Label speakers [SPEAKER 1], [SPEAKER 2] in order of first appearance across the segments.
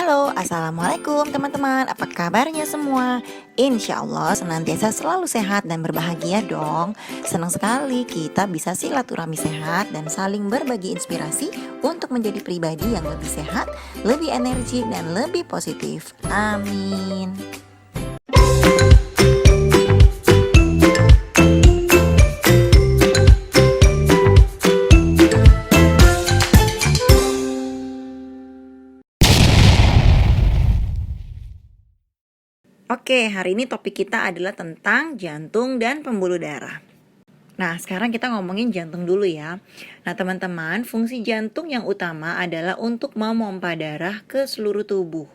[SPEAKER 1] Halo, Assalamualaikum teman-teman. Apa kabarnya semua? Insya Allah senantiasa selalu sehat dan berbahagia dong. Senang sekali kita bisa silaturahmi sehat dan saling berbagi inspirasi untuk menjadi pribadi yang lebih sehat, lebih energik, dan lebih positif. Amin. Oke, hari ini topik kita adalah tentang jantung dan pembuluh darah. Nah, sekarang kita ngomongin jantung dulu ya. Nah, teman-teman, fungsi jantung yang utama adalah untuk memompa darah ke seluruh tubuh.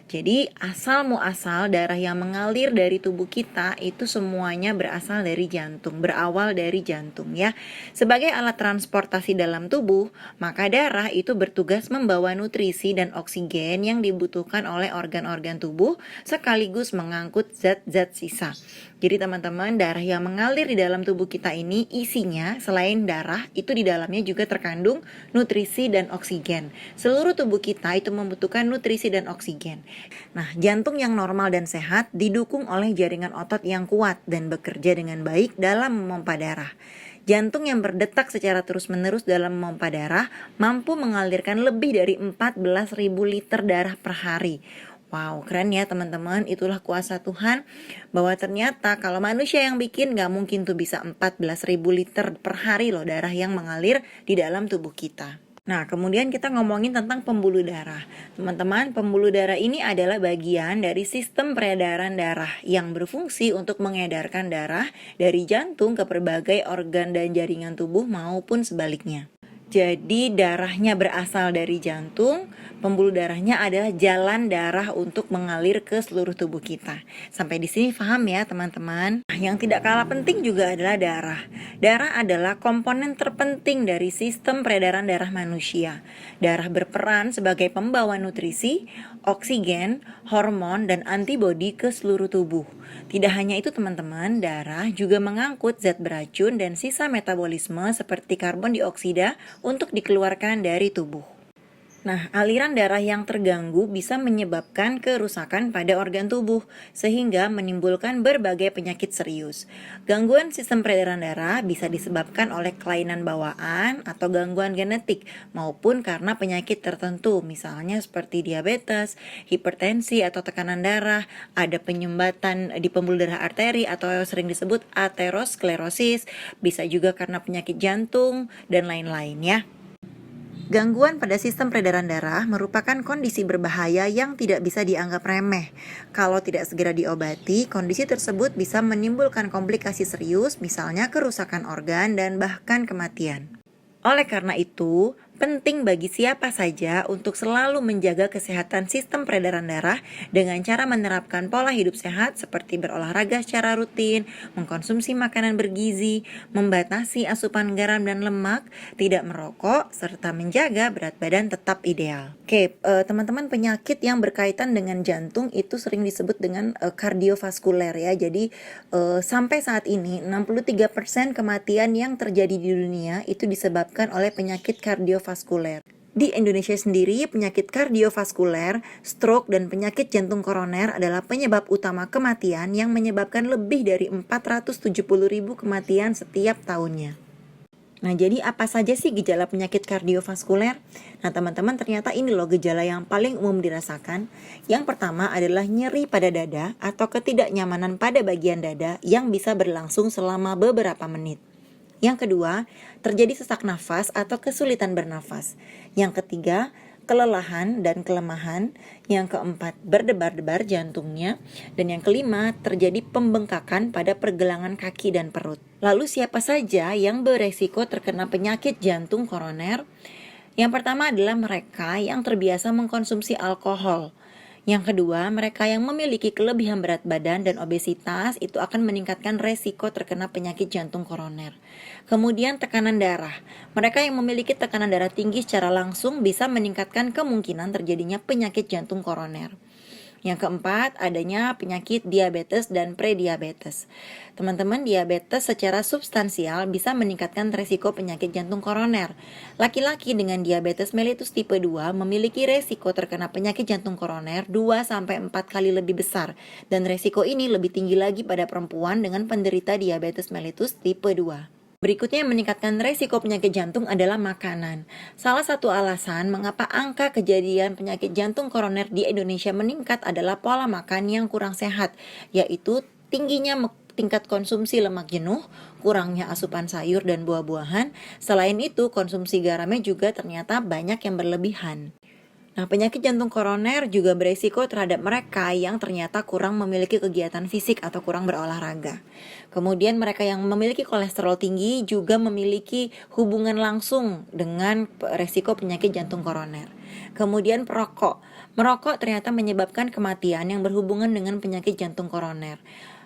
[SPEAKER 1] Jadi, asal muasal darah yang mengalir dari tubuh kita itu semuanya berasal dari jantung, berawal dari jantung ya. Sebagai alat transportasi dalam tubuh, maka darah itu bertugas membawa nutrisi dan oksigen yang dibutuhkan oleh organ-organ tubuh sekaligus mengangkut zat-zat sisa. Jadi teman-teman, darah yang mengalir di dalam tubuh kita ini isinya selain darah itu di dalamnya juga terkandung nutrisi dan oksigen. Seluruh tubuh kita itu membutuhkan nutrisi dan oksigen. Nah, jantung yang normal dan sehat didukung oleh jaringan otot yang kuat dan bekerja dengan baik dalam memompa darah. Jantung yang berdetak secara terus-menerus dalam memompa darah mampu mengalirkan lebih dari 14.000 liter darah per hari. Wow, keren ya teman-teman. Itulah kuasa Tuhan bahwa ternyata kalau manusia yang bikin gak mungkin tuh bisa 14.000 liter per hari loh darah yang mengalir di dalam tubuh kita. Nah, kemudian kita ngomongin tentang pembuluh darah. Teman-teman, pembuluh darah ini adalah bagian dari sistem peredaran darah yang berfungsi untuk mengedarkan darah dari jantung ke berbagai organ dan jaringan tubuh maupun sebaliknya. Jadi darahnya berasal dari jantung, pembuluh darahnya adalah jalan darah untuk mengalir ke seluruh tubuh kita. Sampai di sini paham ya teman-teman? Yang tidak kalah penting juga adalah darah. Darah adalah komponen terpenting dari sistem peredaran darah manusia. Darah berperan sebagai pembawa nutrisi, oksigen, hormon, dan antibodi ke seluruh tubuh. Tidak hanya itu teman-teman, darah juga mengangkut zat beracun dan sisa metabolisme seperti karbon dioksida untuk dikeluarkan dari tubuh. Nah, aliran darah yang terganggu bisa menyebabkan kerusakan pada organ tubuh, sehingga menimbulkan berbagai penyakit serius. Gangguan sistem peredaran darah bisa disebabkan oleh kelainan bawaan atau gangguan genetik, maupun karena penyakit tertentu, misalnya seperti diabetes, hipertensi atau tekanan darah, ada penyumbatan di pembuluh darah arteri atau sering disebut aterosklerosis, bisa juga karena penyakit jantung, dan lain-lain ya. Gangguan pada sistem peredaran darah merupakan kondisi berbahaya yang tidak bisa dianggap remeh. Kalau tidak segera diobati, kondisi tersebut bisa menimbulkan komplikasi serius, misalnya kerusakan organ dan bahkan kematian. Oleh karena itu, penting bagi siapa saja untuk selalu menjaga kesehatan sistem peredaran darah dengan cara menerapkan pola hidup sehat seperti berolahraga secara rutin, mengkonsumsi makanan bergizi, membatasi asupan garam dan lemak, tidak merokok, serta menjaga berat badan tetap ideal. Oke, teman-teman, penyakit yang berkaitan dengan jantung itu sering disebut dengan kardiovaskuler ya. Jadi sampai saat ini 63% kematian yang terjadi di dunia itu disebabkan oleh penyakit kardiovaskuler. Di Indonesia sendiri, penyakit kardiovaskuler, stroke, dan penyakit jantung koroner adalah penyebab utama kematian yang menyebabkan lebih dari 470.000 kematian setiap tahunnya. Nah, jadi apa saja sih gejala penyakit kardiovaskuler? Nah, teman-teman, ternyata ini loh gejala yang paling umum dirasakan. Yang pertama adalah nyeri pada dada atau ketidaknyamanan pada bagian dada yang bisa berlangsung selama beberapa menit. Yang kedua, terjadi sesak nafas atau kesulitan bernafas. Yang ketiga, kelelahan dan kelemahan. Yang keempat, berdebar-debar jantungnya. Dan yang kelima, terjadi pembengkakan pada pergelangan kaki dan perut. Lalu siapa saja yang beresiko terkena penyakit jantung koroner? Yang pertama adalah mereka yang terbiasa mengkonsumsi alkohol. Yang kedua, mereka yang memiliki kelebihan berat badan dan obesitas itu akan meningkatkan resiko terkena penyakit jantung koroner. Kemudian tekanan darah. Mereka yang memiliki tekanan darah tinggi secara langsung bisa meningkatkan kemungkinan terjadinya penyakit jantung koroner. Yang keempat, adanya penyakit diabetes dan prediabetes. Teman-teman, diabetes secara substansial bisa meningkatkan resiko penyakit jantung koroner. Laki-laki dengan diabetes mellitus tipe 2 memiliki resiko terkena penyakit jantung koroner 2-4 kali lebih besar. Dan resiko ini lebih tinggi lagi pada perempuan dengan penderita diabetes mellitus tipe 2. Berikutnya yang meningkatkan resiko penyakit jantung adalah makanan. Salah satu alasan mengapa angka kejadian penyakit jantung koroner di Indonesia meningkat adalah pola makan yang kurang sehat, yaitu tingginya tingkat konsumsi lemak jenuh, kurangnya asupan sayur dan buah-buahan. Selain itu, konsumsi garamnya juga ternyata banyak yang berlebihan. Nah, penyakit jantung koroner juga beresiko terhadap mereka yang ternyata kurang memiliki kegiatan fisik atau kurang berolahraga. Kemudian mereka yang memiliki kolesterol tinggi juga memiliki hubungan langsung dengan resiko penyakit jantung koroner. Kemudian perokok. Merokok ternyata menyebabkan kematian yang berhubungan dengan penyakit jantung koroner.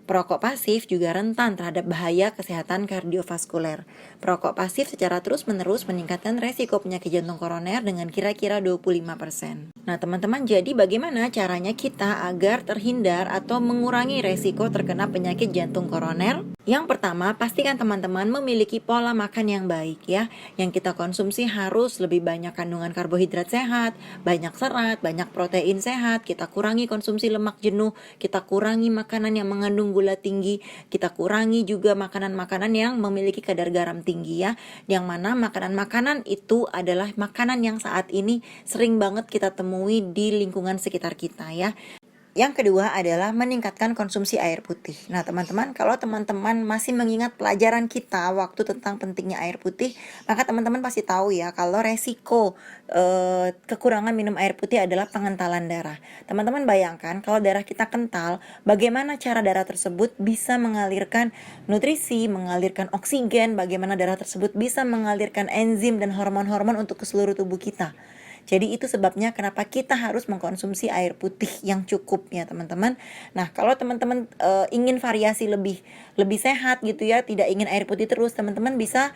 [SPEAKER 1] Perokok pasif juga rentan terhadap bahaya kesehatan kardiovaskuler. Perokok pasif secara terus-menerus meningkatkan resiko penyakit jantung koroner dengan kira-kira 25%. Nah, teman-teman, jadi bagaimana caranya kita agar terhindar atau mengurangi resiko terkena penyakit jantung koroner? Yang pertama, pastikan teman-teman memiliki pola makan yang baik ya. Yang kita konsumsi harus lebih banyak kandungan karbohidrat sehat, banyak serat, banyak protein sehat, kita kurangi konsumsi lemak jenuh, kita kurangi makanan yang mengandung gula tinggi, kita kurangi juga makanan-makanan yang memiliki kadar garam tinggi ya. Yang mana makanan-makanan itu adalah makanan yang saat ini sering banget kita temui di lingkungan sekitar kita ya. Yang kedua adalah meningkatkan konsumsi air putih. Nah, teman-teman, kalau teman-teman masih mengingat pelajaran kita waktu tentang pentingnya air putih, maka teman-teman pasti tahu ya kalau resiko kekurangan minum air putih adalah pengentalan darah. Teman-teman bayangkan kalau darah kita kental, bagaimana cara darah tersebut bisa mengalirkan nutrisi, mengalirkan oksigen, bagaimana darah tersebut bisa mengalirkan enzim dan hormon-hormon untuk ke seluruh tubuh kita. Jadi itu sebabnya kenapa kita harus mengkonsumsi air putih yang cukup ya teman-teman. Nah, kalau teman-teman ingin variasi lebih sehat gitu ya, tidak ingin air putih terus, teman-teman bisa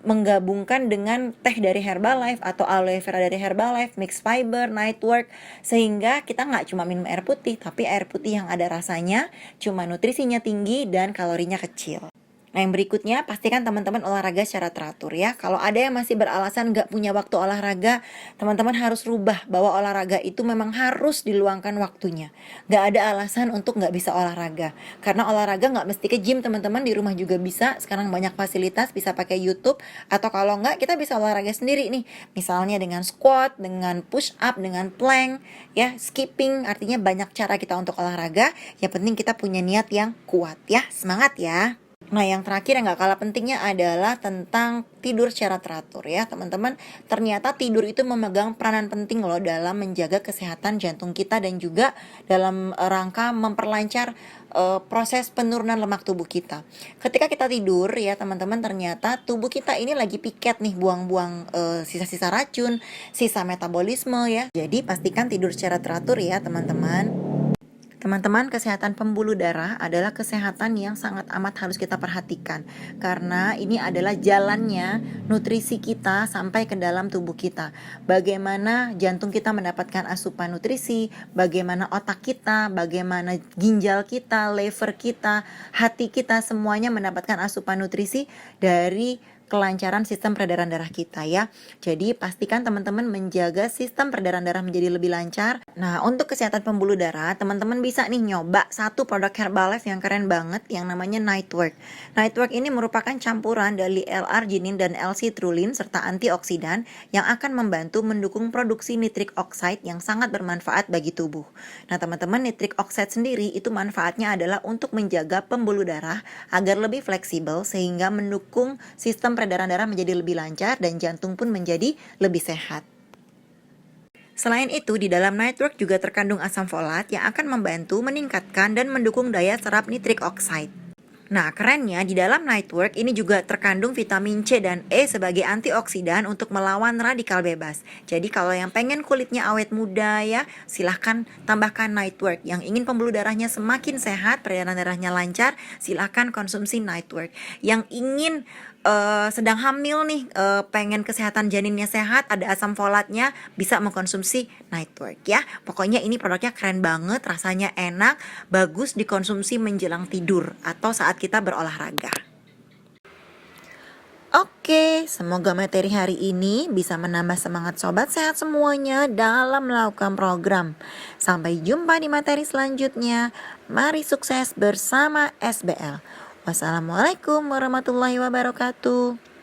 [SPEAKER 1] menggabungkan dengan teh dari Herbalife atau aloe vera dari Herbalife, mixed fiber, Nightwork, sehingga kita nggak cuma minum air putih, tapi air putih yang ada rasanya, cuma nutrisinya tinggi dan kalorinya kecil. Nah, yang berikutnya, pastikan teman-teman olahraga secara teratur ya. Kalau ada yang masih beralasan gak punya waktu olahraga, teman-teman harus rubah bahwa olahraga itu memang harus diluangkan waktunya. Gak ada alasan untuk gak bisa olahraga. Karena olahraga gak mesti ke gym, teman-teman, di rumah juga bisa. Sekarang banyak fasilitas, bisa pakai YouTube. Atau kalau enggak, kita bisa olahraga sendiri nih. Misalnya dengan squat, dengan push up, dengan plank, ya, skipping. Artinya banyak cara kita untuk olahraga. Yang penting kita punya niat yang kuat ya. Semangat ya! Nah, yang terakhir yang gak kalah pentingnya adalah tentang tidur secara teratur ya teman-teman. Ternyata tidur itu memegang peranan penting loh dalam menjaga kesehatan jantung kita dan juga dalam rangka memperlancar proses penurunan lemak tubuh kita. Ketika kita tidur ya teman-teman, ternyata tubuh kita ini lagi piket nih, buang-buang sisa-sisa racun, sisa metabolisme ya. Jadi pastikan tidur secara teratur ya teman-teman. Teman-teman, kesehatan pembuluh darah adalah kesehatan yang sangat amat harus kita perhatikan. Karena ini adalah jalannya nutrisi kita sampai ke dalam tubuh kita. Bagaimana jantung kita mendapatkan asupan nutrisi, bagaimana otak kita, bagaimana ginjal kita, liver kita, hati kita, semuanya mendapatkan asupan nutrisi dari kelancaran sistem peredaran darah kita ya. Jadi pastikan teman-teman menjaga sistem peredaran darah menjadi lebih lancar. Nah, untuk kesehatan pembuluh darah, teman-teman bisa nih nyoba satu produk Herbalife yang keren banget yang namanya Nightwork. Nightwork ini merupakan campuran dari L-arginin dan L-citrulline serta antioksidan yang akan membantu mendukung produksi nitric oxide yang sangat bermanfaat bagi tubuh. Nah, teman-teman, nitric oxide sendiri itu manfaatnya adalah untuk menjaga pembuluh darah agar lebih fleksibel sehingga mendukung sistem peredaran darah menjadi lebih lancar dan jantung pun menjadi lebih sehat. Selain itu, di dalam Nightwork juga terkandung asam folat yang akan membantu meningkatkan dan mendukung daya serap nitric oxide. Nah, kerennya di dalam Nightwork ini juga terkandung vitamin C dan E sebagai antioksidan untuk melawan radikal bebas. Jadi kalau yang pengen kulitnya awet muda ya, silahkan tambahkan Nightwork. Yang ingin pembuluh darahnya semakin sehat, peredaran darahnya lancar, silahkan konsumsi Nightwork. Yang ingin sedang hamil nih, pengen kesehatan janinnya sehat, ada asam folatnya, bisa mengkonsumsi Nightwork ya. Pokoknya ini produknya keren banget, rasanya enak, bagus dikonsumsi menjelang tidur atau saat kita berolahraga. Oke, semoga materi hari ini bisa menambah semangat sobat sehat semuanya dalam melakukan program. Sampai jumpa di materi selanjutnya. Mari sukses bersama SBL. Wassalamualaikum warahmatullahi wabarakatuh.